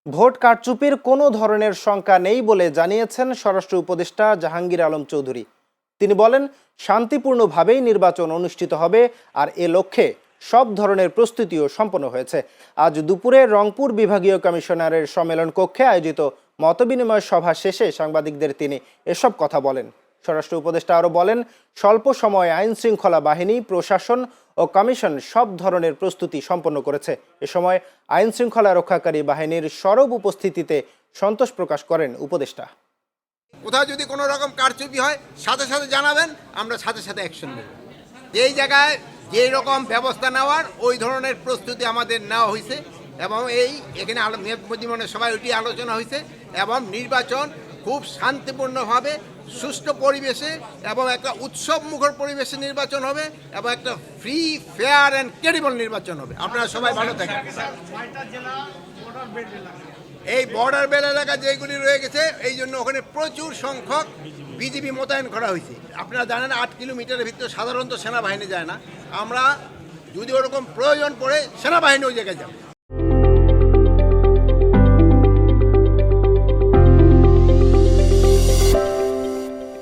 Vote কারচুপির কোনো ধরনের শঙ্কা নেই বলে জানিয়েছেন স্বরাষ্ট্র উপদেষ্টা জাহাঙ্গীর আলম চৌধুরী। তিনি বলেন, শান্তিপূর্ণভাবেই নির্বাচন অনুষ্ঠিত হবে আর এ লক্ষ্যে সব ধরনের প্রস্তুতিও সম্পন্ন হয়েছে। আজ দুপুরে রংপুর বিভাগীয় কমিশনারের সম্মেলন কক্ষে আয়োজিত মতবিনিময় সভা শেষে সাংবাদিকদের তিনি এসব কথা বলেন। স্বরাষ্ট্র উপদেষ্টা আরও বলেন, স্বল্প সময়ে আইন শৃঙ্খলা বাহিনী, প্রশাসন ও কমিশন সব ধরনের প্রস্তুতি সম্পন্ন করেছে। এ সময় আইন শৃঙ্খলা রক্ষাকারী বাহিনীর সরব উপস্থিতিতে সন্তোষ প্রকাশ করেন উপদেষ্টা। কোথাও যদি কোনো রকম কারচুপি হয় সাথে সাথে জানাবেন, আমরা সাথে সাথে অ্যাকশন নেব। যেই জায়গায় যেই রকম ব্যবস্থা নেওয়ার ওই ধরনের প্রস্তুতি আমাদের নেওয়া হয়েছে এবং এখানে মধ্যমণের সবাই ওইটি আলোচনা হয়েছে এবং নির্বাচন খুব শান্তিপূর্ণভাবে সুষ্ঠু পরিবেশে এবং একটা উৎসব মুখর পরিবেশে নির্বাচন হবে এবং একটা ফ্রি, ফেয়ার অ্যান্ড ক্রেডিবল নির্বাচন হবে। আপনারা সবাই ভালো থাকেন। এই বর্ডার বেল এলাকা যেগুলি রয়ে গেছে এই জন্য ওখানে প্রচুর সংখ্যক বিজিবি মোতায়েন করা হয়েছে। আপনারা জানেন 8 কিলোমিটারের ভিতরে সাধারণত সেনাবাহিনী যায় না। আমরা যদি ওরকম প্রয়োজন পড়ে সেনাবাহিনী ওই জায়গায় যাব।